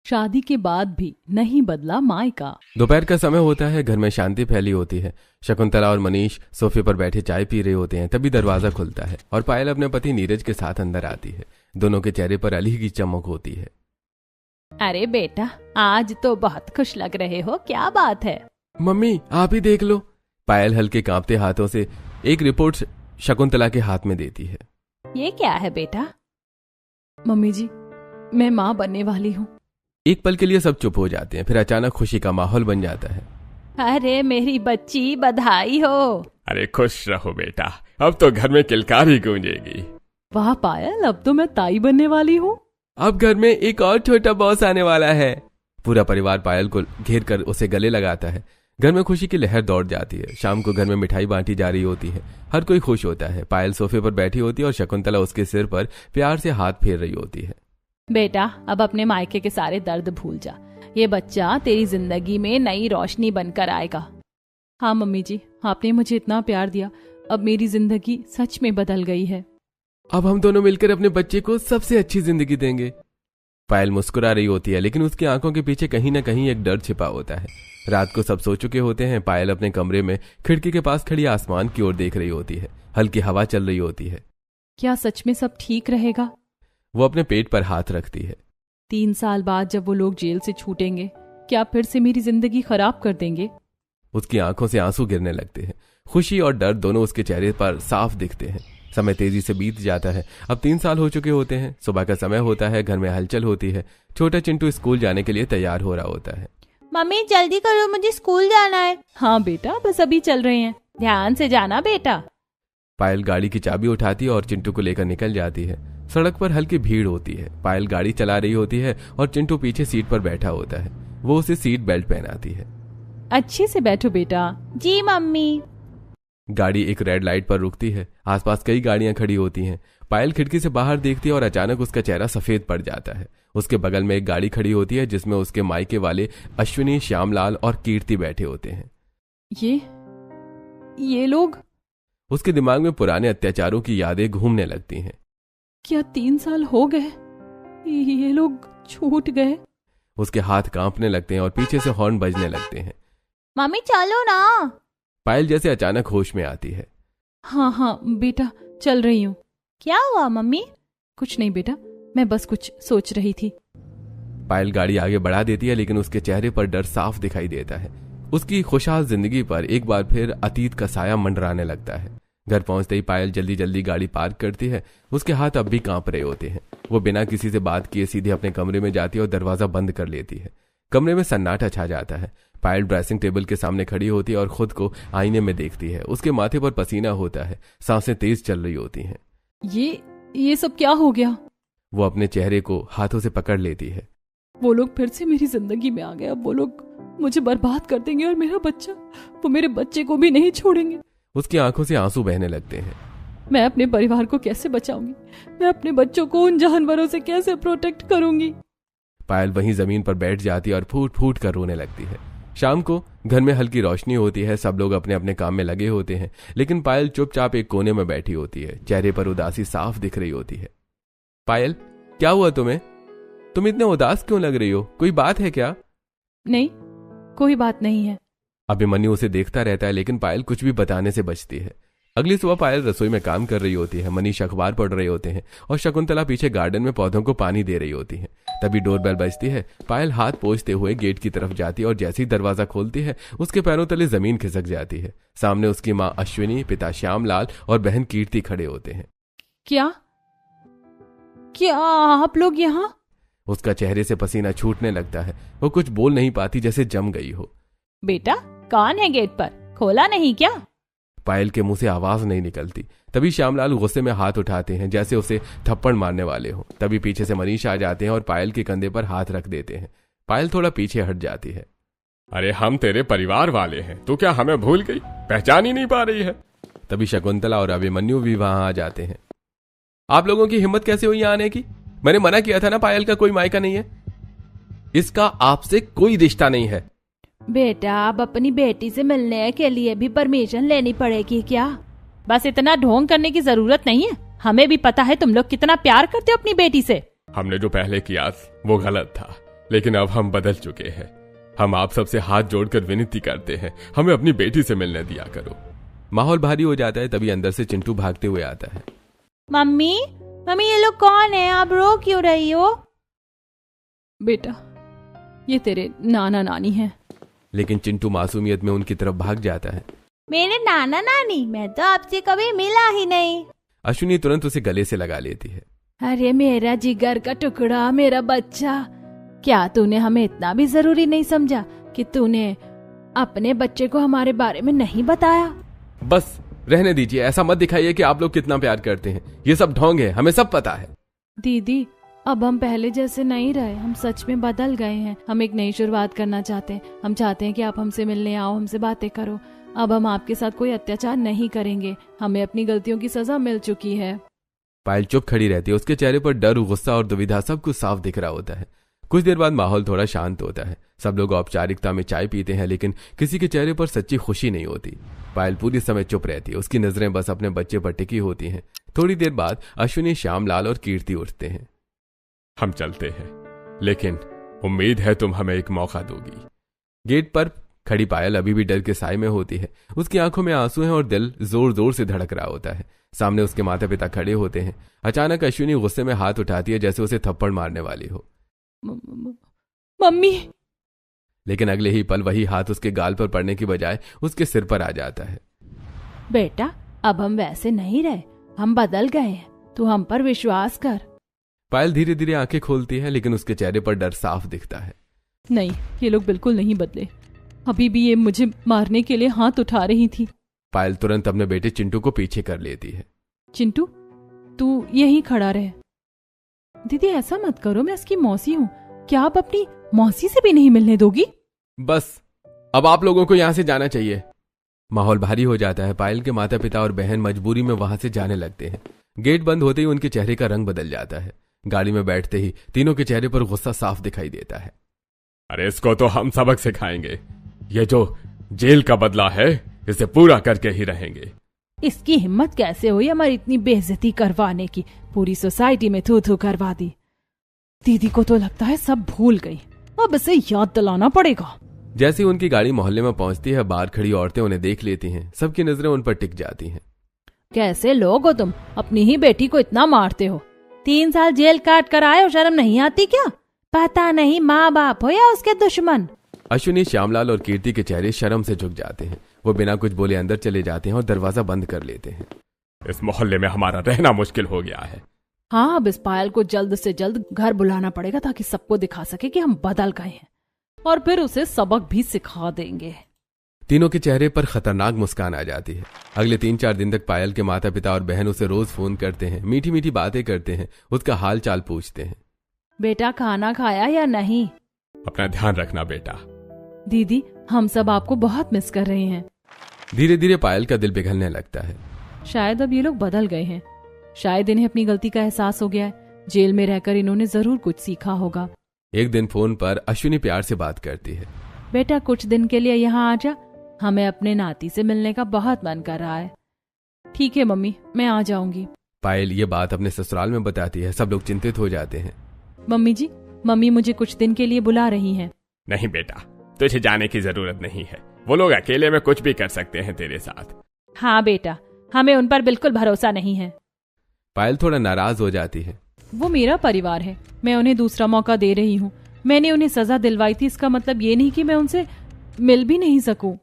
शादी के बाद भी नहीं बदला मायका। दोपहर का समय होता है, घर में शांति फैली होती है। शकुंतला और मनीष सोफे पर बैठे चाय पी रहे होते हैं। तभी दरवाजा खुलता है और पायल अपने पति नीरज के साथ अंदर आती है। दोनों के चेहरे पर अलग की चमक होती है। अरे बेटा, आज तो बहुत खुश लग रहे हो, क्या बात है? मम्मी आप ही देख लो। पायल हल्के कांपते हाथों से एक रिपोर्ट शकुंतला के हाथ में देती है। ये क्या है बेटा? मम्मी जी, मैं माँ बनने वाली हूँ। एक पल के लिए सब चुप हो जाते हैं, फिर अचानक खुशी का माहौल बन जाता है। अरे मेरी बच्ची, बधाई हो। अरे खुश रहो बेटा, अब तो घर में किलकारी गूंजेगी। वाह पायल, अब तो मैं ताई बनने वाली हूँ। अब घर में एक और छोटा बॉस आने वाला है। पूरा परिवार पायल को घेर कर उसे गले लगाता है। घर में खुशी की लहर दौड़ जाती है। शाम को घर में मिठाई बांटी जा रही होती है। हर कोई खुश होता है। पायल सोफे पर बैठी होती है और शकुंतला उसके सिर पर प्यार से हाथ फेर रही होती है। बेटा, अब अपने मायके के सारे दर्द भूल जा। ये बच्चा तेरी जिंदगी में नई रोशनी बनकर आएगा। हाँ मम्मी जी, आपने मुझे इतना प्यार दिया, अब मेरी जिंदगी सच में बदल गई है। अब हम दोनों मिलकर अपने बच्चे को सबसे अच्छी जिंदगी देंगे। पायल मुस्कुरा रही होती है, लेकिन उसकी आंखों के पीछे कहीं ना कहीं एक डर छिपा होता है। रात को सब सो चुके होते हैं। पायल अपने कमरे में खिड़की के पास खड़ी आसमान की ओर देख रही होती है। हल्की हवा चल रही होती है। क्या सच में सब ठीक रहेगा? वो अपने पेट पर हाथ रखती है। 3 साल बाद जब वो लोग जेल से छूटेंगे, क्या फिर से मेरी जिंदगी खराब कर देंगे? उसकी आंखों से आंसू गिरने लगते हैं। खुशी और डर दोनों उसके चेहरे पर साफ दिखते हैं। समय तेजी से बीत जाता है। अब 3 साल हो चुके होते हैं। सुबह का समय होता है। घर में हलचल होती है। छोटा चिंटू स्कूल जाने के लिए तैयार हो रहा होता है। मम्मी जल्दी करो, मुझे स्कूल जाना है। हाँ बेटा, बस अभी चल रहे हैं, ध्यान से जाना बेटा। पायल गाड़ी की चाबी उठाती है और चिंटू को लेकर निकल जाती है। सड़क पर हल्की भीड़ होती है। पायल गाड़ी चला रही होती है और चिंटू पीछे सीट पर बैठा होता है। वो उसे सीट बेल्ट पहनाती है। अच्छे से बैठो बेटा। जी मम्मी। गाड़ी एक रेड लाइट पर रुकती है। आसपास कई गाड़ियां खड़ी होती हैं। पायल खिड़की से बाहर देखती है और अचानक उसका चेहरा सफेद पड़ जाता है। उसके बगल में एक गाड़ी खड़ी होती है जिसमें उसके मायके वाले अश्विनी, श्यामलाल और कीर्ति बैठे होते हैं। ये लोग? उसके दिमाग में पुराने अत्याचारों की यादें घूमने लगती हैं। क्या 3 साल हो गए? ये लोग छूट गए? उसके हाथ कांपने लगते हैं और पीछे से हॉर्न बजने लगते हैं। मम्मी चलो ना। पायल जैसे अचानक होश में आती है। हाँ हाँ बेटा, चल रही हूँ। क्या हुआ मम्मी? कुछ नहीं बेटा, मैं बस कुछ सोच रही थी। पायल गाड़ी आगे बढ़ा देती है, लेकिन उसके चेहरे पर डर साफ दिखाई देता है। उसकी खुशहाल जिंदगी पर एक बार फिर अतीत का साया मंडराने लगता है। घर पहुंचते ही पायल जल्दी जल्दी गाड़ी पार्क करती है। उसके हाथ अब भी कांप रहे होते हैं। वो बिना किसी से बात किए सीधे अपने कमरे में जाती है और दरवाजा बंद कर लेती है। कमरे में सन्नाटा छा जाता है। पायल ड्रेसिंग टेबल के सामने खड़ी होती है और खुद को आईने में देखती है। उसके माथे पर पसीना होता है। सांसें तेज चल रही होती हैं। ये सब क्या हो गया? वो अपने चेहरे को हाथों से पकड़ लेती है। वो लोग फिर से मेरी जिंदगी में आ गए। अब वो लोग मुझे बर्बाद कर देंगे और मेरा बच्चा, वो मेरे बच्चे को भी नहीं छोड़ेंगे। उसकी आंखों से आंसू बहने लगते हैं। मैं अपने परिवार को कैसे बचाऊंगी? मैं अपने बच्चों को उन जानवरों से कैसे प्रोटेक्ट करूंगी? पायल वहीं जमीन पर बैठ जाती है और फूट फूट कर रोने लगती है। शाम को घर में हल्की रोशनी होती है। सब लोग अपने अपने काम में लगे होते हैं, लेकिन पायल चुपचाप एक कोने में बैठी होती है। चेहरे पर उदासी साफ दिख रही होती है। पायल, क्या हुआ तुम्हें? तुम इतने उदास क्यों लग रही हो? कोई बात है क्या? नहीं, कोई बात नहीं है। अभिमन्यु उसे देखता रहता है, लेकिन पायल कुछ भी बताने से बचती है। अगली सुबह पायल रसोई में काम कर रही होती है। मनीष अखबार पढ़ रहे होते हैं और शकुंतला पीछे गार्डन में पौधों को पानी दे रही होती है। तभी डोरबेल बजती है। पायल हाथ पोंछते हुए गेट की तरफ जाती है और जैसे ही दरवाजा खोलती है, उसके पैरों तले जमीन खिसक जाती है। सामने उसकी माँ अश्विनी, पिता श्यामलाल और बहन कीर्ति खड़े होते हैं। क्या आप लोग यहाँ? उसका चेहरे से पसीना छूटने लगता है। वो कुछ बोल नहीं पाती, जैसे जम गई हो। बेटा, कौन है गेट पर? खोला नहीं क्या? पायल के मुंह से आवाज नहीं निकलती। तभी श्यामलाल गुस्से में हाथ उठाते हैं, जैसे उसे थप्पड़ मारने वाले हो। तभी पीछे से मनीष आ जाते हैं और पायल के कंधे पर हाथ रख देते हैं। पायल थोड़ा पीछे हट जाती है। अरे हम तेरे परिवार वाले हैं, तू क्या हमें भूल गई? पहचान ही नहीं पा रही है? तभी शकुंतला और अभिमन्यु भी वहां आ जाते हैं। आप लोगों की हिम्मत कैसे हुई यहाँ आने की? मैंने मना किया था ना, पायल का कोई मायका नहीं है। इसका आपसे कोई रिश्ता नहीं है। बेटा, अब अपनी बेटी से मिलने के लिए भी परमिशन लेनी पड़ेगी क्या? बस इतना ढोंग करने की जरूरत नहीं है। हमें भी पता है तुम लोग कितना प्यार करते हो अपनी बेटी से। हमने जो पहले किया वो गलत था। लेकिन अब हम बदल चुके हैं। हम आप सबसे हाथ जोड़कर विनती करते हैं, हमें अपनी बेटी से मिलने दिया करो। माहौल भारी हो जाता है। तभी अंदर से चिंटू भागते हुए आता है। मम्मी मम्मी, ये लोग कौन है? आप रो क्यों रही हो? बेटा, ये तेरे नाना नानी हैं। लेकिन चिंटू मासूमियत में उनकी तरफ भाग जाता है। मेरे नाना नानी? मैं तो आपसे कभी मिला ही नहीं। अश्विनी तुरंत उसे गले से लगा लेती है। अरे मेरा जिगर का टुकड़ा, मेरा बच्चा, क्या तूने हमें इतना भी जरूरी नहीं समझा कि तूने अपने बच्चे को हमारे बारे में नहीं बताया? बस रहने दीजिए, ऐसा मत दिखाइए कि आप लोग कितना प्यार करते हैं। ये सब ढोंग है, हमें सब पता है। दीदी, अब हम पहले जैसे नहीं रहे, हम सच में बदल गए हैं। हम एक नई शुरुआत करना चाहते हैं। हम चाहते हैं कि आप हमसे मिलने आओ, हमसे बातें करो। अब हम आपके साथ कोई अत्याचार नहीं करेंगे। हमें अपनी गलतियों की सजा मिल चुकी है। पायल चुप खड़ी रहती है। उसके चेहरे पर डर, गुस्सा और दुविधा सब कुछ साफ दिख रहा होता है। कुछ देर बाद माहौल थोड़ा शांत होता है। सब लोग औपचारिकता में चाय पीते हैं, लेकिन किसी के चेहरे पर सच्ची खुशी नहीं होती। पायल पूरी समय चुप रहती है। उसकी नजरें बस अपने बच्चे पर टिकी होती हैं। थोड़ी देर बाद अश्विनी, श्यामलाल और कीर्ति उठते हैं। हम चलते हैं, लेकिन उम्मीद है तुम हमें एक मौका दोगी। गेट पर खड़ी पायल अभी भी डर के साए में होती है। उसकी आंखों में आंसू हैं और दिल जोर जोर से धड़क रहा होता है। सामने उसके माता पिता खड़े होते हैं। अचानक अश्विनी गुस्से में हाथ उठाती है, जैसे उसे थप्पड़ मारने वाली हो। मम्मी! लेकिन अगले ही पल वही हाथ उसके गाल पर पड़ने की बजाय उसके सिर पर आ जाता है। बेटा, अब हम वैसे नहीं रहे, हम बदल गए हैं। तू हम पर विश्वास कर। पायल धीरे धीरे आंखें खोलती है, लेकिन उसके चेहरे पर डर साफ दिखता है। नहीं, ये लोग बिल्कुल नहीं बदले। अभी भी ये मुझे मारने के लिए हाथ उठा रही थी। पायल तुरंत अपने बेटे चिंटू को पीछे कर लेती है। चिंटू, तू यहीं खड़ा रहे। दीदी, ऐसा मत करो, मैं उसकी मौसी हूँ। क्या आप अपनी मौसी से भी नहीं मिलने दोगी? बस अब आप लोगों को यहाँ से जाना चाहिए। माहौल भारी हो जाता है। पायल के माता पिता और बहन मजबूरी में वहां से जाने लगते हैं। गेट बंद होते ही उनके चेहरे का रंग बदल जाता है। गाड़ी में बैठते ही तीनों के चेहरे पर गुस्सा साफ दिखाई देता है। अरे इसको तो हम सबक सिखाएंगे। ये जो जेल का बदला है, इसे पूरा करके ही रहेंगे। इसकी हिम्मत कैसे हुई हमारी इतनी बेइज्जती करवाने की? पूरी सोसाइटी में थू थू करवा दी। दीदी को तो लगता है सब भूल गई। अब इसे याद दिलाना पड़ेगा। जैसे ही उनकी गाड़ी मोहल्ले में पहुंचती है, बाहर खड़ी औरतें उन्हें देख लेती हैं। सबकी नजरें उन पर टिक जाती हैं। कैसे लोग हो तुम? अपनी ही बेटी को इतना मारते हो। 3 साल जेल काट कर आए हो, शर्म नहीं आती क्या? पता नहीं माँ बाप हो या उसके दुश्मन। अश्विनी, श्यामलाल और कीर्ति के चेहरे शर्म से झुक जाते हैं। वो बिना कुछ बोले अंदर चले जाते हैं और दरवाजा बंद कर लेते हैं। इस मोहल्ले में हमारा रहना मुश्किल हो गया है। हाँ, अब इस पायल को जल्द से जल्द घर बुलाना पड़ेगा, ताकि सबको दिखा सके कि हम बदल गए हैं, और फिर उसे सबक भी सिखा देंगे। तीनों के चेहरे पर खतरनाक मुस्कान आ जाती है। अगले 3-4 दिन तक पायल के माता पिता और बहन उसे रोज फोन करते हैं, मीठी मीठी बातें करते हैं, उसका हाल चाल पूछते हैं। बेटा, खाना खाया या नहीं? अपना ध्यान रखना बेटा। दीदी, हम सब आपको बहुत मिस कर रहे हैं। धीरे धीरे पायल का दिल पिघलने लगता है। शायद अब ये लोग बदल गए हैं। शायद इन्हें अपनी गलती का एहसास हो गया है। जेल में रहकर इन्होंने जरूर कुछ सीखा होगा। एक दिन फोन पर अश्विनी प्यार से बात करती है। बेटा, कुछ दिन के लिए यहाँ आ जा, हमें अपने नाती से मिलने का बहुत मन कर रहा है। ठीक है मम्मी, मैं आ जाऊंगी। पायल ये बात अपने ससुराल में बताती है। सब लोग चिंतित हो जाते हैं। मम्मी जी, मम्मी मुझे कुछ दिन के लिए बुला रही हैं। नहीं बेटा, तुझे जाने की जरूरत नहीं है। वो लोग अकेले में कुछ भी कर सकते हैं तेरे साथ। हाँ बेटा, हमें उन पर बिल्कुल भरोसा नहीं है। पायल थोड़ा नाराज हो जाती है। वो मेरा परिवार है, मैं उन्हें दूसरा मौका दे रही हूँ। मैंने उन्हें सजा दिलवाई थी, इसका मतलब ये नहीं कि मैं उनसे मिल भी नहीं सकूं।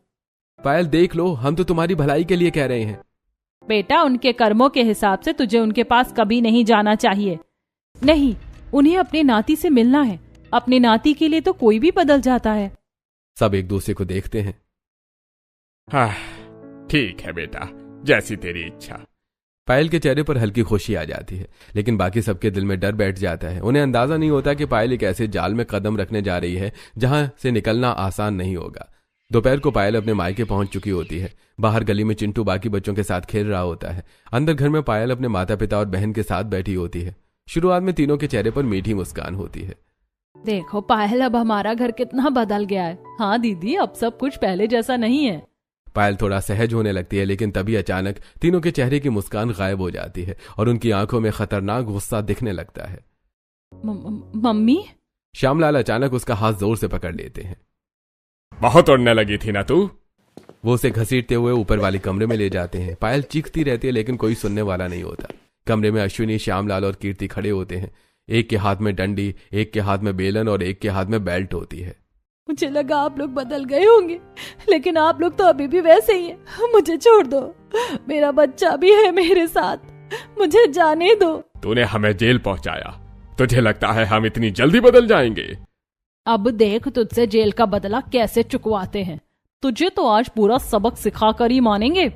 पायल देख लो, हम तो तुम्हारी भलाई के लिए कह रहे हैं। बेटा, उनके कर्मों के हिसाब से तुझे उनके पास कभी नहीं जाना चाहिए। नहीं, उन्हें अपने नाती से मिलना है। अपने नाती के लिए तो कोई भी बदल जाता है। सब एक दूसरे को देखते हैं। हाँ ठीक है बेटा, जैसी तेरी इच्छा। पायल के चेहरे पर हल्की खुशी आ जाती है, लेकिन बाकी सबके दिल में डर बैठ जाता है। उन्हें अंदाजा नहीं होता कि पायल एक ऐसे जाल में कदम रखने जा रही है जहां से निकलना आसान नहीं होगा। दोपहर को पायल अपने मायके पहुंच चुकी होती है। बाहर गली में चिंटू बाकी बच्चों के साथ खेल रहा होता है। अंदर घर में पायल अपने माता पिता और बहन के साथ बैठी होती है। शुरुआत में तीनों के चेहरे पर मीठी मुस्कान होती है। देखो पायल, अब हमारा घर कितना बदल गया है। हाँ दीदी, अब सब कुछ पहले जैसा नहीं है। पायल थोड़ा सहज होने लगती है, लेकिन तभी अचानक तीनों के चेहरे की मुस्कान गायब हो जाती है और उनकी आंखों में खतरनाक गुस्सा दिखने लगता है। मम्मी? श्यामलाल अचानक उसका हाथ जोर से पकड़ लेते हैं। बहुत उड़ने लगी थी ना तू। वो उसे घसीटते हुए ऊपर वाले कमरे में ले जाते हैं। पायल चीखती रहती है लेकिन कोई सुनने वाला नहीं होता। कमरे में अश्विनी, श्यामलाल और कीर्ति खड़े होते हैं। एक के हाथ में डंडी, एक के हाथ में बेलन और एक के हाथ में बेल्ट होती है। मुझे लगा आप लोग बदल गए होंगे, लेकिन आप लोग तो अभी भी वैसे ही हैं। मुझे छोड़ दो, मेरा बच्चा भी है मेरे साथ, मुझे जाने दो। तूने हमें जेल पहुंचाया, तुझे लगता है हम इतनी जल्दी बदल जाएंगे? अब देख तुझसे जेल का बदला कैसे चुकवाते हैं। तुझे तो आज पूरा सबक सिखा कर ही मानेंगे।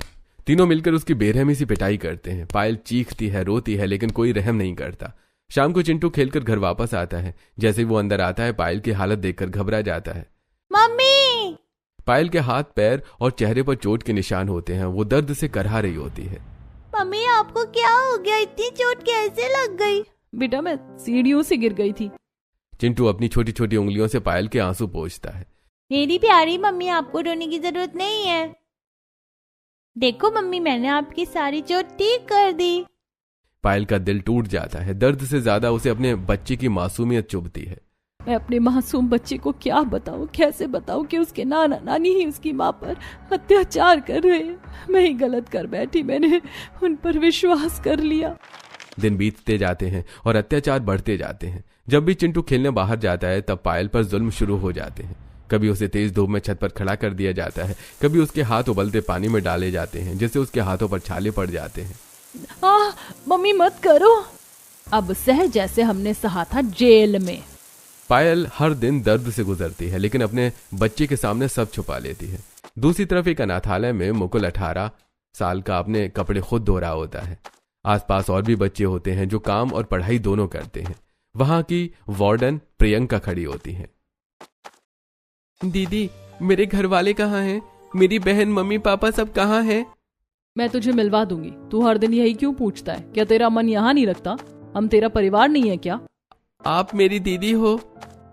तीनों मिलकर उसकी बेरहमी सी पिटाई करते हैं। पायल चीखती है, रोती है, लेकिन कोई रहम नहीं करता। शाम को चिंटू खेलकर घर वापस आता है। जैसे ही वो अंदर आता है, पायल की हालत देखकर घबरा जाता है। मम्मी! पायल के हाथ, पैर और चेहरे पर चोट के निशान होते हैं। वो दर्द से करहा रही होती है। मम्मी आपको क्या हो गया? इतनी चोट कैसे लग गई? बेटा मैं सीढ़ियों से गिर गई थी। चिंटू अपनी छोटी छोटी उंगलियों से पायल के आंसू पोंछता है। मेरी प्यारी मम्मी, आपको रोने की जरूरत नहीं है। देखो मम्मी, मैंने आपकी सारी चोट ठीक कर दी। पायल का दिल टूट जाता है। दर्द से ज्यादा उसे अपने बच्चे की मासूमियत चुभती है। मैं अपने मासूम बच्चे को क्या बताऊं, कैसे बताऊं कि उसके नाना नानी ही उसकी माँ पर अत्याचार कर रहे हैं। मैं ही गलत कर बैठी, मैंने उन पर विश्वास कर लिया। दिन बीतते जाते हैं और अत्याचार बढ़ते जाते हैं। जब भी चिंटू खेलने बाहर जाता है तब पायल पर जुल्म शुरू हो जाते हैं। कभी उसे तेज धूप में छत पर खड़ा कर दिया जाता है, कभी उसके हाथ उबलते पानी में डाले जाते हैं जिससे उसके हाथों पर छाले पड़ जाते हैं। मम्मी मत करो। अब सह जैसे हमने सहा था जेल में। पायल हर दिन दर्द से गुजरती है लेकिन अपने बच्चे के सामने सब छुपा लेती है। दूसरी तरफ एक अनाथालय में मुकुल 18 साल का अपने कपड़े खुद धो रहा होता है। आसपास और भी बच्चे होते हैं जो काम और पढ़ाई दोनों करते हैं। वहां की वार्डन प्रियंका खड़ी होती है। दीदी, मेरे घर वाले कहाँ हैं? मेरी बहन, मम्मी, पापा सब कहाँ हैं? मैं तुझे मिलवा दूंगी। तू हर दिन यही क्यों पूछता है? क्या तेरा मन यहाँ नहीं लगता? हम तेरा परिवार नहीं है क्या? आप मेरी दीदी हो,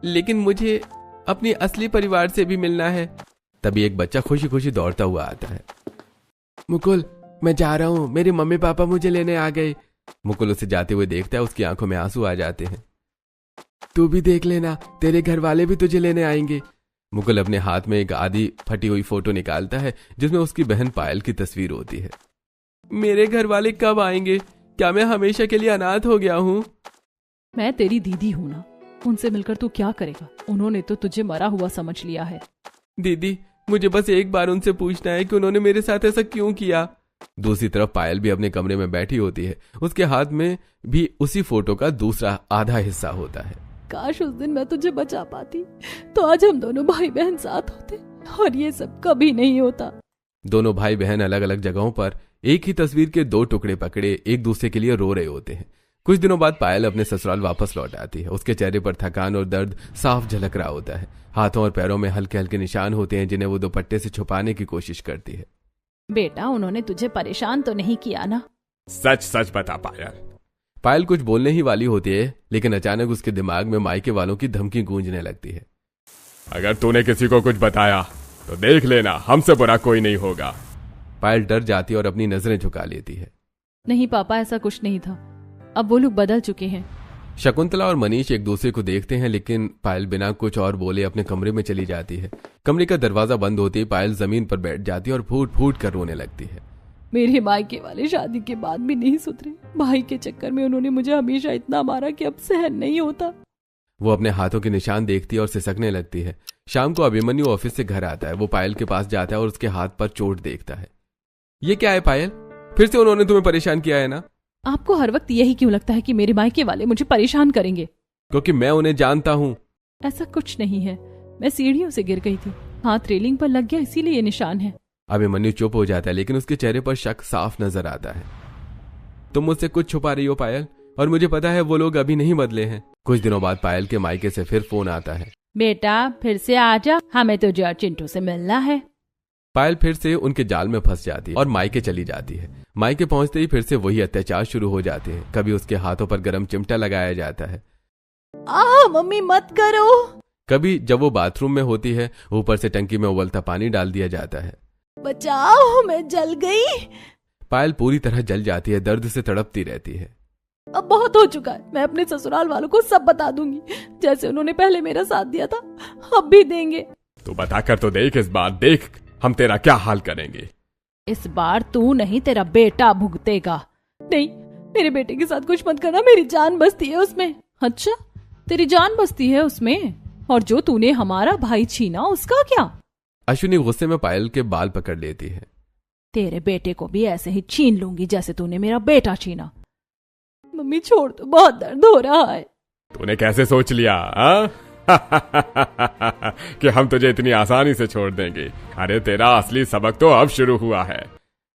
लेकिन मुझे अपनी असली परिवार से भी मिलना है। तभी एक बच्चा खुशी खुशी दौड़ता हुआ आता है। मुकुल, मैं जा रहा हूँ, मेरे मम्मी पापा मुझे लेने आ गए। मुकुल उसे जाते हुए देखता है। उसकी आंखों में आंसू आ जाते हैं। तू भी देख लेना, तेरे घर वाले भी तुझे लेने आएंगे। मुकुल अपने हाथ में एक आधी फटी हुई फोटो निकालता है जिसमें उसकी बहन पायल की तस्वीर होती है। मेरे घर वाले कब आएंगे? क्या मैं हमेशा के लिए अनाथ हो गया हूँ? मैं तेरी दीदी हूं ना, उनसे मिलकर तू क्या करेगा? उन्होंने तो तुझे मरा हुआ समझ लिया है। दीदी, मुझे बस एक बार उनसे पूछना है कि उन्होंने मेरे साथ ऐसा क्यों किया। दूसरी तरफ पायल भी अपने कमरे में बैठी होती है। उसके हाथ में भी उसी फोटो का दूसरा आधा हिस्सा होता है। काश उस दिन मैं तुझे बचा पाती, तो आज हम दोनों भाई बहन साथ होते, और ये सब कभी नहीं होता। दोनों भाई बहन अलग अलग जगहों पर एक ही तस्वीर के 2 टुकड़े पकड़े एक दूसरे के लिए रो रहे होते हैं। कुछ दिनों बाद पायल अपने ससुराल वापस लौट आती है। उसके चेहरे पर थकान और दर्द साफ झलक रहा होता है। हाथों और पैरों में हल्के हल्के निशान होते हैं जिन्हें वो दुपट्टे से छुपाने की कोशिश करती है। बेटा, उन्होंने तुझे परेशान तो नहीं किया ना? सच सच बता पायल। पायल कुछ बोलने ही वाली होती है लेकिन अचानक उसके दिमाग में मायके वालों की धमकी गूंजने लगती है। अगर तूने किसी को कुछ बताया तो देख लेना, हमसे बुरा कोई नहीं होगा। पायल डर जाती है और अपनी नजरें झुका लेती है। नहीं पापा, ऐसा कुछ नहीं था। अब वो लोग बदल चुके हैं। शकुंतला और मनीष एक दूसरे को देखते हैं लेकिन पायल बिना कुछ और बोले अपने कमरे में चली जाती है। कमरे का दरवाजा बंद होते ही पायल जमीन पर बैठ जाती है और फूट फूट कर रोने लगती है। मेरे मायके वाले शादी के बाद भी नहीं सुधरे। भाई के चक्कर में उन्होंने मुझे हमेशा इतना मारा कि अब सहन नहीं होता। वो अपने हाथों के निशान देखती है और सिसकने लगती है। शाम को अभिमन्यु ऑफिस से घर आता है। वो पायल के पास जाता है और उसके हाथ पर चोट देखता है। ये क्या है पायल? फिर से उन्होंने तुम्हें परेशान किया है ना? आपको हर वक्त यही क्यों लगता है कि मेरे मायके वाले मुझे परेशान करेंगे? क्योंकि मैं उन्हें जानता हूँ। ऐसा कुछ नहीं है, मैं सीढ़ियों से गिर गई थी, हाथ रेलिंग पर लग गया, इसीलिए ये निशान है। अभिमन्यु चुप हो जाता है लेकिन उसके चेहरे पर शक साफ नजर आता है। तुम मुझसे कुछ छुपा रही हो पायल, और मुझे पता है वो लोग अभी नहीं बदले हैं। कुछ दिनों बाद पायल के मायके से फिर फोन आता है। बेटा फिर से आजा, हमें तुझे और चिंटू से मिलना है। पायल फिर से उनके जाल में फंस जाती है और मायके चली जाती है। मायके पहुंचते ही फिर से वही अत्याचार शुरू हो जाते हैं। कभी उसके हाथों पर गर्म चिमटा लगाया जाता है। मम्मी मत करो। कभी जब वो बाथरूम में होती है ऊपर से टंकी में उबलता पानी डाल दिया जाता है। बचाओ, मैं जल गई। पायल पूरी तरह जल जाती है, दर्द से तड़पती रहती है। अब बहुत हो चुका है। मैं अपने ससुराल वालों को सब बता दूंगी, जैसे उन्होंने पहले मेरा साथ दिया था अब भी देंगे। तू बताकर तो देख, इस बार देख हम तेरा क्या हाल करेंगे। इस बार तू नहीं, तेरा बेटा भुगतेगा। नहीं, मेरे बेटे के साथ कुछ मत करना, मेरी जान बसती है उसमें। अच्छा, तेरी जान बसती है उसमें? और जो तूने हमारा भाई छीना उसका क्या? अश्विनी गुस्से में पायल के बाल पकड़ लेती है। तेरे बेटे को भी ऐसे ही छीन लूंगी जैसे तूने मेरा बेटा छीना। मम्मी छोड़ दो, बहुत दर्द हो रहा है। तूने कैसे सोच लिया कि हम तुझे इतनी आसानी से छोड़ देंगे? अरे तेरा असली सबक तो अब शुरू हुआ है।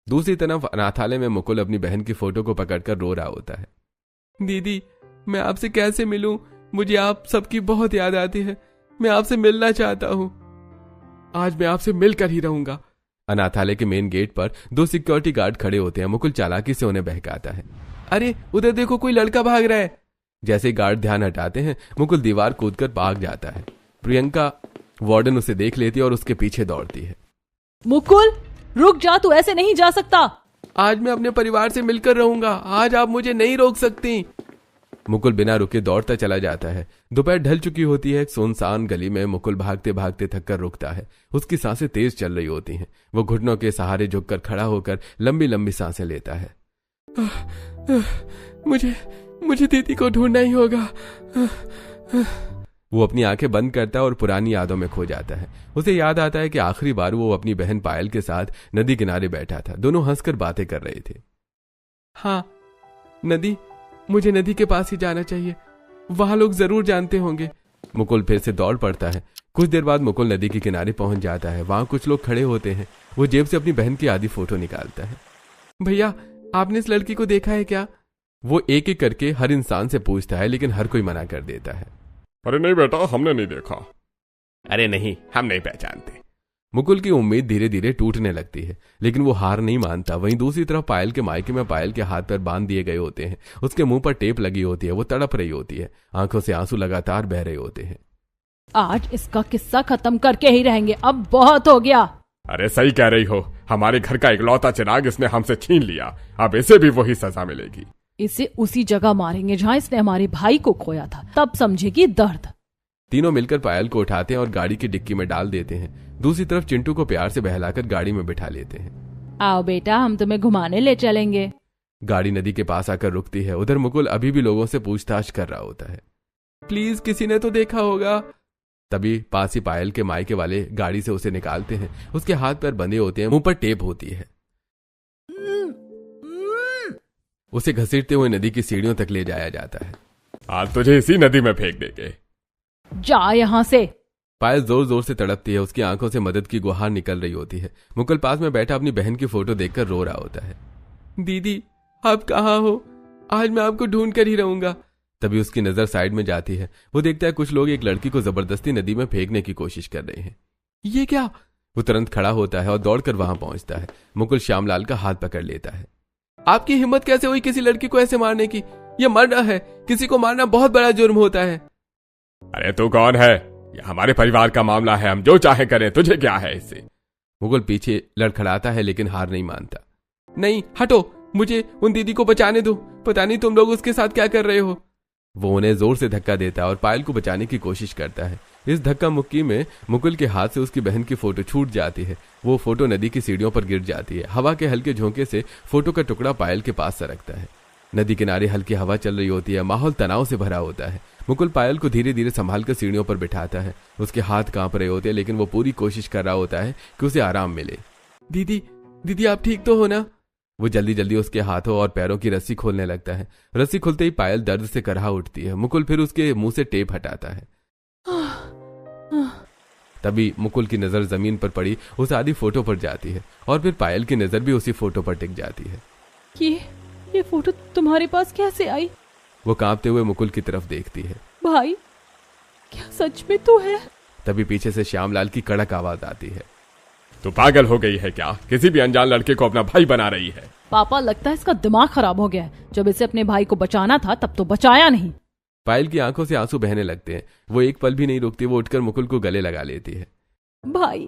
दूसरी तरफ अनाथालय में मुकुल अपनी बहन की फोटो को पकड़कर रो रहा होता है। दीदी, मैं आपसे कैसे मिलूं? मुझे आप सबकी बहुत याद आती है। मैं आपसे मिलना चाहता हूँ। आज मैं आपसे मिलकर ही रहूंगा। अनाथालय के मेन गेट पर 2 सिक्योरिटी गार्ड खड़े होते हैं। मुकुल चालाकी से उन्हें बहकाता है। अरे उधर देखो, कोई लड़का भाग रहा है। जैसे ही गार्ड ध्यान हटाते हैं, मुकुल दीवार कूदकर भाग जाता है। प्रियंका वार्डन उसे देख लेती है और उसके पीछे दौड़ती है। मुकुल रुक जा, तू ऐसे नहीं जा सकता। आज मैं अपने परिवार से मिलकर रहूंगा। आज आप मुझे नहीं रोक सकती। मुकुल बिना रुके दौड़ता चला जाता है। दोपहर ढल चुकी होती है। एक सुनसान गली में मुकुल भागते भागते थककर रुकता है। उसकी सांसें तेज चल रही होती हैं। वो घुटनों के सहारे झुककर खड़ा होकर लंबी लंबी सांसें लेता है। मुझे दीदी को ढूंढना ही होगा। वो अपनी आंखें बंद करता है और पुरानी यादों में खो जाता है। उसे याद आता है कि आखिरी बार वो अपनी बहन पायल के साथ नदी किनारे बैठा था। दोनों हंसकर बातें कर रहे थे। हाँ नदी, मुझे नदी के पास ही जाना चाहिए। वहां लोग जरूर जानते होंगे। मुकुल फिर से दौड़ पड़ता है। कुछ देर बाद मुकुल नदी के किनारे पहुंच जाता है। वहां कुछ लोग खड़े होते हैं। वो जेब से अपनी बहन की आधी फोटो निकालता है। भैया, आपने इस लड़की को देखा है क्या? वो एक एक करके हर इंसान से पूछता है, लेकिन हर कोई मना कर देता है। अरे नहीं बेटा, हमने नहीं देखा। अरे नहीं, हम नहीं पहचानते। मुकुल की उम्मीद धीरे धीरे टूटने लगती है, लेकिन वो हार नहीं मानता। वहीं दूसरी तरफ पायल के मायके में पायल के हाथ पर बांध दिए गए होते हैं। उसके मुंह पर टेप लगी होती है। वो तड़प रही होती है। आंखों से आंसू लगातार बह रहे होते हैं। आज इसका किस्सा खत्म करके ही रहेंगे, अब बहुत हो गया। अरे सही कह रही हो, हमारे घर का इकलौता चिराग इसने हमसे छीन लिया। अब इसे भी वही सजा मिलेगी। इसे उसी जगह मारेंगे जहां इसने हमारे भाई को खोया था, तब समझेगी दर्द। तीनों मिलकर पायल को उठाते हैं और गाड़ी की डिक्की में डाल देते हैं। दूसरी तरफ चिंटू को प्यार से बहलाकर गाड़ी में बिठा लेते हैं। आओ बेटा, हम तुम्हें घुमाने ले चलेंगे। गाड़ी नदी के पास आकर रुकती है। उधर मुकुल अभी भी लोगों से पूछताछ कर रहा होता है। प्लीज, किसी ने तो देखा होगा। तभी पास ही पायल के मायके वाले गाड़ी से उसे निकालते हैं। उसके हाथ पैर बंधे होते हैं, मुंह पर टेप होती है। उसे घसीटते हुए नदी की सीढ़ियों तक ले जाया जाता है। आज तुझे इसी नदी में फेंक देंगे। जा यहाँ से। पायल जोर जोर से तड़पती है। उसकी आंखों से मदद की गुहार निकल रही होती है। मुकुल पास में बैठा अपनी बहन की फोटो देखकर रो रहा होता है। दीदी, आप कहाँ हो? आज मैं आपको ढूंढ कर ही रहूंगा। तभी उसकी नजर साइड में जाती है। वो देखता है कुछ लोग एक लड़की को जबरदस्ती नदी में फेंकने की कोशिश कर रहे हैं। ये क्या? वो तुरंत खड़ा होता है और दौड़कर वहां पहुंचता है। मुकुल श्यामलाल का हाथ पकड़ लेता है। आपकी हिम्मत कैसे हुई किसी लड़की को ऐसे मारने की? ये मर्डर है। किसी को मारना बहुत बड़ा जुर्म होता है। अरे तू कौन है? ये हमारे परिवार का मामला है, हम जो चाहे करें, तुझे क्या है इससे? मुकुल पीछे लड़खड़ाता है, लेकिन हार नहीं मानता। नहीं, हटो, मुझे उन दीदी को बचाने दो। पता नहीं तुम लोग उसके साथ क्या कर रहे हो। वो उन्हें जोर से धक्का देता है और पायल को बचाने की कोशिश करता है। इस धक्का मुक्की में मुकुल के हाथ से उसकी बहन की फोटो छूट जाती है। वो फोटो नदी की सीढ़ियों पर गिर जाती है। हवा के हल्के झोंके से फोटो का टुकड़ा पायल के पास सरकता है। नदी किनारे हल्की हवा चल रही होती है। माहौल तनाव से भरा होता है। मुकुल पायल को धीरे धीरे संभाल कर सीढ़ियों पर बिठाता है। उसके हाथ कांप रहे होते हैं, लेकिन वो पूरी कोशिश कर रहा होता है कि उसे आराम मिले। दीदी, दीदी आप ठीक तो हो ना? वो जल्दी जल्दी उसके हाथों और पैरों की रस्सी खोलने लगता है। रस्सी खुलते ही पायल दर्द से करहा उठती है। मुकुल फिर उसके मुंह से टेप हटाता है। तभी मुकुल की नजर जमीन पर पड़ी उस आधी फोटो पर जाती है और फिर पायल की नजर भी उसी फोटो पर टिक जाती है। ये फोटो तुम्हारे पास कैसे आई? वो कांपते हुए मुकुल की तरफ देखती है। भाई, क्या सच में तू है? तभी पीछे से श्यामलाल की कड़क आवाज आती है। तू पागल हो गई है क्या? किसी भी अनजान लड़के को अपना भाई बना रही है। पापा, लगता है इसका दिमाग खराब हो गया है। जब इसे अपने भाई को बचाना था तब तो बचाया नहीं। पायल की आंखों से आंसू बहने लगते हैं। वो एक पल भी नहीं रुकती। वो उठकर मुकुल को गले लगा लेती है। भाई,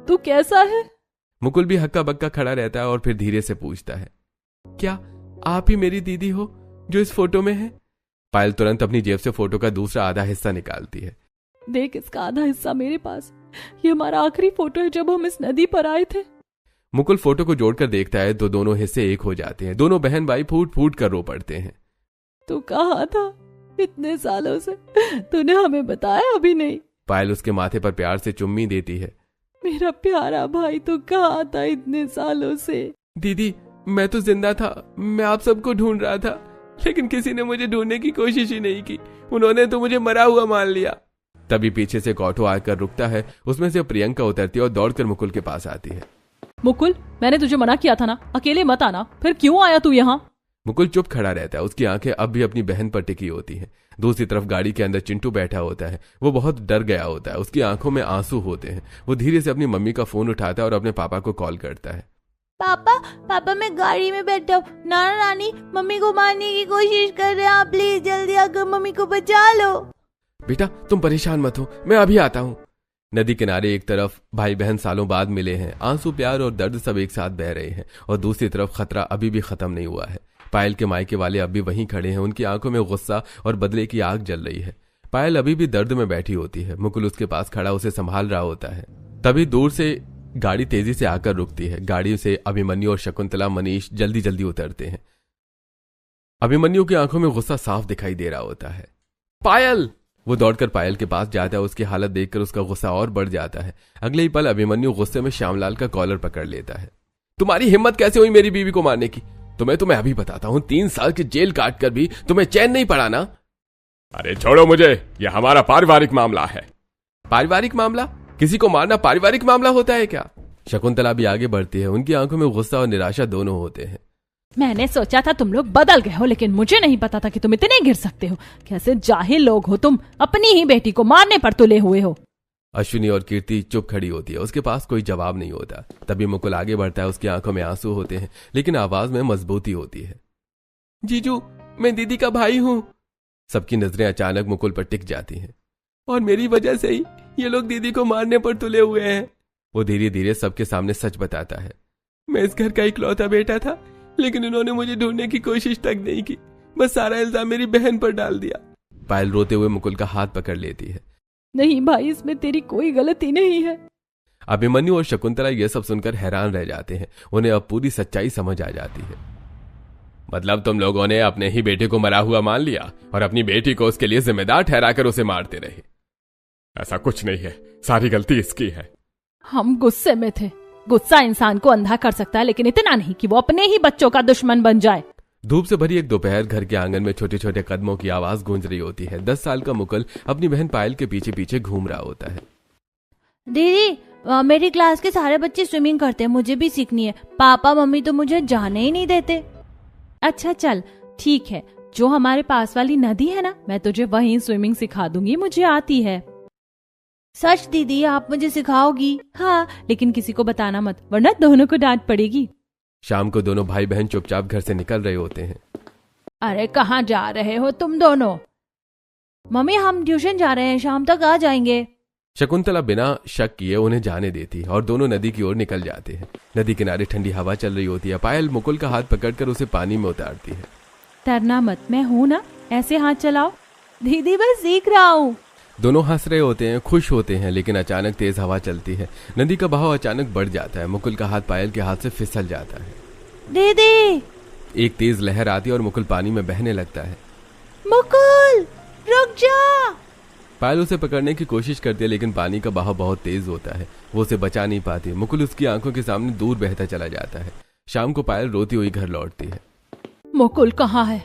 तू कैसा है? मुकुल भी हक्का बक्का खड़ा रहता है और फिर धीरे से पूछता है, क्या आप ही मेरी दीदी हो? जो इस फोटो में है। पायल तुरंत अपनी जेब से फोटो का दूसरा आधा हिस्सा निकालती है। देख, इसका आधा हिस्सा मेरे पास। ये हमारा आखिरी फोटो है जब हम इस नदी पर आए थे। मुकुल फोटो को जोड़कर देखता है तो दोनों हिस्से एक हो जाते हैं। दोनों बहन भाई फूट फूट कर रो पड़ते हैं। तू कहाँ था इतने सालों से? तूने हमें बताया अभी नहीं। पायल उसके माथे पर प्यार से चुम्मी देती है। मेरा प्यारा भाई, तू कहाँ था इतने सालों से? दीदी, मैं तो जिंदा था। मैं आप सबको ढूंढ रहा था, लेकिन किसी ने मुझे ढूंढने की कोशिश ही नहीं की। उन्होंने तो मुझे मरा हुआ मान लिया। तभी पीछे से एक ऑटो आकर रुकता है। उसमें से प्रियंका उतरती है और दौड़कर मुकुल के पास आती है। मुकुल, मैंने तुझे मना किया था ना, अकेले मत आना। फिर क्यों आया तू यहाँ? मुकुल चुप खड़ा रहता है। उसकी आंखें अब भी अपनी बहन पर टिकी होती हैं। दूसरी तरफ गाड़ी के अंदर चिंटू बैठा होता है। वो बहुत डर गया होता है। उसकी आंखों में आंसू होते हैं। वो धीरे से अपनी मम्मी का फोन उठाता है और अपने पापा को कॉल करता है। पापा मैं गाड़ी में बैठा हूँ। नाना नानी मम्मी को मारने की कोशिश कर रहे हैं। आप प्लीज जल्दी आकर मम्मी को बचा लो। बेटा तुम परेशान मत हो, मैं अभी आता हूँ। नदी किनारे एक तरफ भाई बहन सालों बाद मिले हैं। आंसू, प्यार और दर्द सब एक साथ बह रहे हैं और दूसरी तरफ खतरा अभी भी खत्म नहीं हुआ है। पायल के मायके वाले अब भी वहीं खड़े हैं। उनकी आंखों में गुस्सा और बदले की आग जल रही है। पायल अभी भी दर्द में बैठी होती है। मुकुल उसके पास खड़ा उसे संभाल रहा होता है। तभी दूर से गाड़ी तेजी से आकर रुकती है। गाड़ी से अभिमन्यु और शकुंतला, मनीष जल्दी जल्दी उतरते हैं। अभिमन्यु की आंखों में गुस्सा साफ दिखाई दे रहा होता है। पायल! वो दौड़कर पायल के पास जाता है। उसकी हालत देखकर उसका गुस्सा और बढ़ जाता है। अगले ही पल अभिमन्यु गुस्से में श्यामलाल का कॉलर पकड़ लेता है। तुम्हारी हिम्मत कैसे हुई मेरी बीवी को मारने की? तुम्हें अभी बताता हूँ। 3 साल की जेल काट कर भी तुम्हें चैन नहीं पड़ा ना? अरे छोड़ो मुझे, यह हमारा पारिवारिक मामला है। पारिवारिक मामला? किसी को मारना पारिवारिक मामला होता है क्या? शकुंतला भी आगे बढ़ती है। उनकी आंखों में गुस्सा और निराशा दोनों होते हैं। मैंने सोचा था तुम लोग बदल गए हो, लेकिन मुझे नहीं पता था कि तुम इतने गिर सकते हो। कैसे जाहिल लोग हो तुम, अपनी ही बेटी को मारने पर तुले हुए हो। अश्विनी और कीर्ति चुप खड़ी होती है। उसके पास कोई जवाब नहीं होता। तभी मुकुल आगे बढ़ता है। उसकी आंखों में आंसू होते हैं, लेकिन आवाज में मजबूती होती है। जीजू, मैं दीदी का भाई हूँ। सबकी नजरें अचानक मुकुल पर टिक जाती हैं। और मेरी वजह से ही ये लोग दीदी को मारने पर तुले हुए हैं। वो धीरे धीरे सबके सामने सच बताता है। मैं इस घर का इकलौता बेटा था, लेकिन उन्होंने मुझे ढूंढने की कोशिश तक नहीं की। बस सारा इल्जाम मेरी बहन पर डाल दिया। पायल रोते हुए मुकुल का हाथ पकड़ लेती है। नहीं भाई, इसमें तेरी कोई गलती नहीं है। अभिमन्यु और शकुंतला यह सब सुनकर हैरान रह जाते हैं। उन्हें अब पूरी सच्चाई समझ आ जाती है। मतलब तुम लोगों ने अपने ही बेटे को मरा हुआ मान लिया और अपनी बेटी को उसके लिए जिम्मेदार ठहराकर उसे मारते रहे। ऐसा कुछ नहीं है, सारी गलती इसकी है। हम गुस्से में थे। गुस्सा इंसान को अंधा कर सकता है, लेकिन इतना नहीं कि वो अपने ही बच्चों का दुश्मन बन जाए। धूप से भरी एक दोपहर, घर के आंगन में छोटे छोटे कदमों की आवाज गूंज रही होती है। 10 साल का मुकुल अपनी बहन पायल के पीछे पीछे घूम रहा होता है। दीदी, मेरी क्लास के सारे बच्चे स्विमिंग करते हैं, मुझे भी सीखनी है। पापा मम्मी तो मुझे जाने ही नहीं देते। अच्छा चल ठीक है, जो हमारे पास वाली नदी है ना, मैं तुझे वहीं स्विमिंग सिखा दूंगी, मुझे आती है। सच दीदी, आप मुझे सिखाओगी? हाँ, लेकिन किसी को बताना मत, वरना दोनों को डांट पड़ेगी। शाम को दोनों भाई बहन चुपचाप घर से निकल रहे होते हैं। अरे कहाँ जा रहे हो तुम दोनों? मम्मी हम ट्यूशन जा रहे हैं, शाम तक आ जाएंगे। शकुंतला बिना शक किए उन्हें जाने देती और दोनों नदी की ओर निकल जाते हैं। नदी किनारे ठंडी हवा चल रही होती है। पायल मुकुल का हाथ पकड़कर उसे पानी में उतारती है। डरना मत, मैं हूं ना, ऐसे हाथ चलाओ। दीदी बस सीख रहा हूँ। दोनों हंस रहे होते हैं, खुश होते हैं, लेकिन अचानक तेज हवा चलती है। नदी का बहाव अचानक बढ़ जाता है। मुकुल का हाथ पायल के हाथ से फिसल जाता है। दीदी! एक तेज लहर आती है और मुकुल पानी में बहने लगता है। मुकुल रुक जा! पायल उसे पकड़ने की कोशिश करती है, लेकिन पानी का बहाव बहुत तेज होता है। वो उसे बचा नहीं पाती। मुकुल उसकी आंखों के सामने दूर बहता चला जाता है। शाम को पायल रोती हुई घर लौटती है। मुकुल कहाँ है?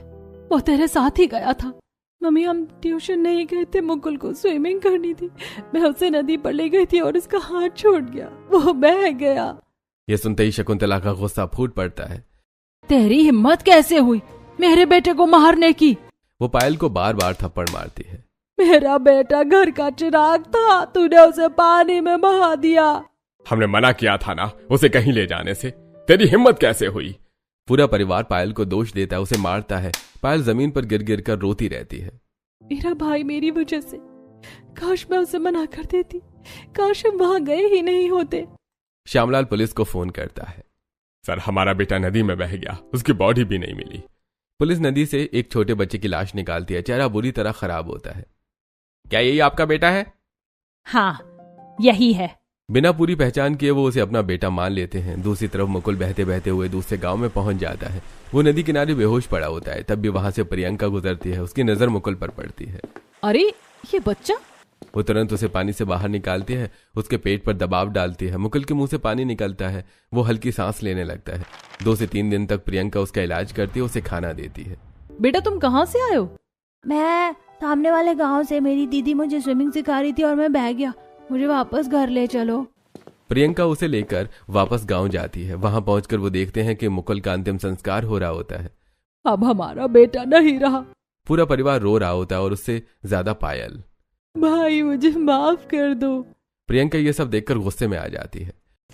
वो तेरे साथ ही गया था। मम्मी, हम ट्यूशन नहीं गए थे, मुकुल को स्विमिंग करनी थी। मैं उसे नदी पर ले गई थी और उसका हाथ छूट गया, वो बह गया। यह सुनते ही शकुंतला का गुस्सा फूट पड़ता है। तेरी हिम्मत कैसे हुई मेरे बेटे को मारने की? वो पायल को बार बार थप्पड़ मारती है। मेरा बेटा घर का चिराग था, तूने उसे पानी में बहा दिया। हमने मना किया था ना उसे कहीं ले जाने से, तेरी हिम्मत कैसे हुई? पूरा परिवार पायल को दोष देता है, उसे मारता है। पायल जमीन पर गिर गिर कर रोती रहती है। मेरा भाई मेरी वजह से, काश मैं उसे मना कर देती, काश हम वहां गए ही नहीं होते। श्यामलाल पुलिस को फोन करता है। सर, हमारा बेटा नदी में बह गया, उसकी बॉडी भी नहीं मिली। पुलिस नदी से एक छोटे बच्चे की लाश निकालती है। चेहरा बुरी तरह खराब होता है। क्या यही आपका बेटा है? हाँ, यही है। बिना पूरी पहचान किए वो उसे अपना बेटा मान लेते हैं। दूसरी तरफ मुकुल बहते बहते हुए दूसरे गांव में पहुंच जाता है। वो नदी किनारे बेहोश पड़ा होता है। तब भी वहां से प्रियंका गुजरती है। उसकी नजर मुकुल पर पड़ती है। अरे ये बच्चा! वो तुरंत उसे पानी से बाहर निकालती है, उसके पेट पर दबाव डालती है। मुकुल के मुंह से पानी निकलता है। वो हल्की सांस लेने लगता है। 2 से 3 दिन तक प्रियंका उसका इलाज करती है, उसे खाना देती है। बेटा तुम कहाँ से आए हो? मैं सामने वाले गांव से। मेरी दीदी मुझे स्विमिंग सिखा रही थी और मैं बह गया। मुझे वापस घर ले चलो। प्रियंका उसे लेकर वापस गांव जाती है। वहां पहुंचकर वो देखते हैं कि मुकुल का अंतिम संस्कार हो रहा होता है। अब हमारा बेटा नहीं रहा। पूरा परिवार रो रहा होता है और उससे ज्यादा पायल। भाई मुझे माफ कर दो। प्रियंका ये सब देखकर गुस्से में आ जाती है।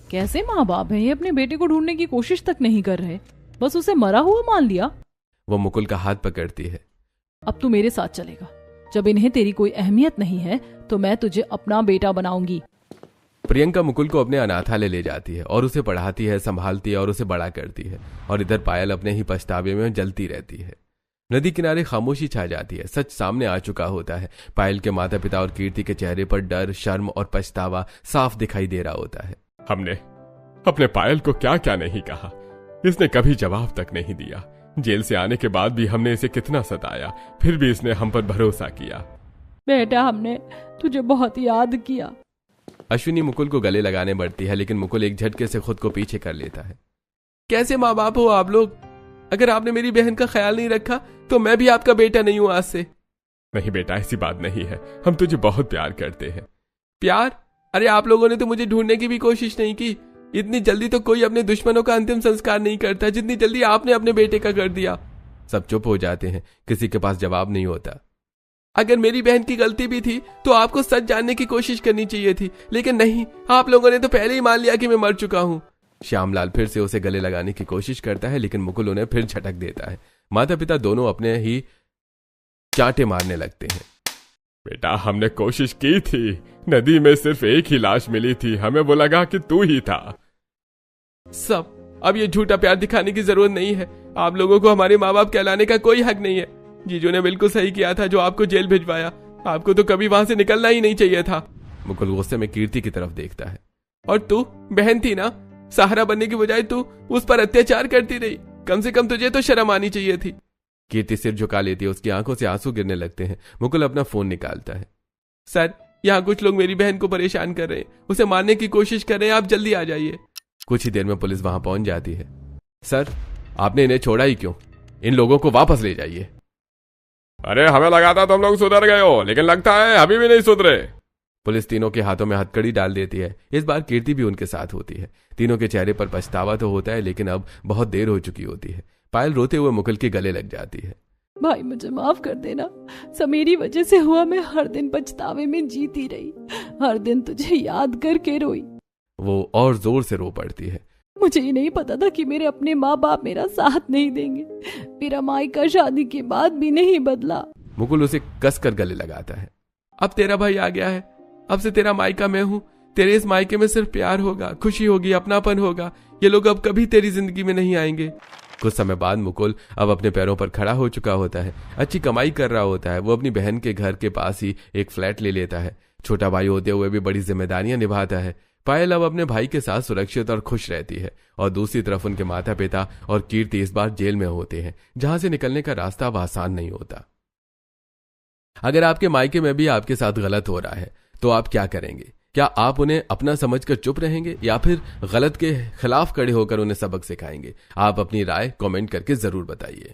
कैसे माँ बाप है ये, अपने बेटे को ढूंढने की कोशिश तक नहीं कर रहे, बस उसे मरा हुआ मान लिया। वो मुकुल का हाथ पकड़ती है। अब तू मेरे साथ चलेगा। जब इन्हें तेरी कोई अहमियत नहीं है तो मैं तुझे अपना बेटा बनाऊंगी। प्रियंका मुकुल को अपने अनाथालय ले जाती है और उसे पढ़ाती है, संभालती है और उसे बड़ा करती है। और इधर पायल अपने ही पछतावे में जलती रहती है। नदी किनारे खामोशी छा जाती है। सच सामने आ चुका होता है। पायल के माता पिता और कीर्ति के चेहरे पर डर, शर्म और पछतावा साफ दिखाई दे रहा होता है। हमने अपने पायल को क्या क्या नहीं कहा। इसने कभी जवाब तक नहीं दिया। जेल से आने के बाद भी हमने इसे कितना सताया, फिर भी इसने हम पर भरोसा किया। बेटा हमने तुझे बहुत याद किया। अश्विनी मुकुल को गले लगाने बढ़ती है, लेकिन मुकुल एक झटके से खुद को पीछे कर लेता है। कैसे माँ बाप हो आप लोग? अगर आपने मेरी बहन का ख्याल नहीं रखा तो मैं भी आपका बेटा नहीं हूं आज से। नहीं बेटा, ऐसी बात नहीं है। हम तुझे बहुत प्यार करते हैं। प्यार? अरे आप लोगों ने तो मुझे ढूंढने की भी कोशिश नहीं की। इतनी जल्दी तो कोई अपने दुश्मनों का अंतिम संस्कार नहीं करता जितनी जल्दी आपने अपने बेटे का कर दिया। सब चुप हो जाते हैं। किसी के पास जवाब नहीं होता। अगर मेरी बहन की गलती भी थी तो आपको सच जानने की कोशिश करनी चाहिए थी, लेकिन नहीं, आप लोगों ने तो पहले ही मान लिया कि मैं मर चुका हूं। श्यामलाल फिर से उसे गले लगाने की कोशिश करता है, लेकिन मुकुल उन्हें फिर झटक देता है। माता पिता दोनों अपने ही चांटे मारने लगते हैं। बेटा हमने कोशिश की थी। नदी में सिर्फ एक ही लाश मिली थी। हमें वो लगा कि तू ही था। सब अब ये झूठा प्यार दिखाने की जरूरत नहीं है। आप लोगों को हमारे माँ बाप कहलाने का कोई हक नहीं है। जीजू ने बिल्कुल सही किया था जो आपको जेल भिजवाया। आपको तो कभी वहां से निकलना ही नहीं चाहिए था। मुकुल गुस्से में कीर्ति की तरफ देखता है। और तू बहन थी ना, सहारा बनने की बजाय तू उस पर अत्याचार करती रही। कम से कम तुझे तो शर्म आनी चाहिए थी। कीर्ति सिर झुका लेती है। उसकी आंखों से आंसू गिरने लगते हैं। मुकुल अपना फोन निकालता है। सर, यहाँ कुछ लोग मेरी बहन को परेशान कर रहे हैं, उसे मारने की कोशिश कर रहे हैं, आप जल्दी आ जाइए। कुछ ही देर में पुलिस वहां पहुंच जाती है। सर, आपने इन्हें छोड़ा ही क्यों? इन लोगों को वापस ले जाइए। अरे हमें लगा था तुम लोग सुधर गए हो, लेकिन लगता है अभी भी नहीं सुधरे। पुलिस तीनों के हाथों में हथकड़ी डाल देती है। इस बार कीर्ति भी उनके साथ होती है। तीनों के चेहरे पर पछतावा तो होता है, लेकिन अब बहुत देर हो चुकी होती है। पायल रोते हुए मुकुल के गले लग जाती है। भाई मुझे माफ कर देना। सब मेरी वजह से हुआ। मैं हर दिन पछतावे में जीती रही, हर दिन तुझे याद करके रोई। वो और जोर से रो पड़ती है। मुझे ही नहीं पता था कि मेरे अपने माँ बाप मेरा साथ नहीं देंगे। मेरा मायका शादी के बाद भी नहीं बदला। मुकुल उसे कसकर गले लगाता है। अब तेरा भाई आ गया है। अब से तेरा मायका मैं हूं। तेरे इस मायके में सिर्फ प्यार होगा, खुशी होगी, अपनापन होगा। ये लोग अब कभी तेरी जिंदगी में नहीं आएंगे। कुछ समय बाद मुकुल अब अपने पैरों पर खड़ा हो चुका होता है। अच्छी कमाई कर रहा होता है। वो अपनी बहन के घर के पास ही एक फ्लैट ले लेता है। छोटा भाई होते हुए भी बड़ी जिम्मेदारियां निभाता है। पायल अब अपने भाई के साथ सुरक्षित और खुश रहती है। और दूसरी तरफ उनके माता पिता और कीर्ति इस बार जेल में होते हैं, जहां से निकलने का रास्ता अब आसान नहीं होता। अगर आपके मायके में भी आपके साथ गलत हो रहा है तो आप क्या करेंगे? क्या आप उन्हें अपना समझकर चुप रहेंगे या फिर गलत के खिलाफ खड़े होकर उन्हें सबक सिखाएंगे? आप अपनी राय कमेंट करके जरूर बताइए।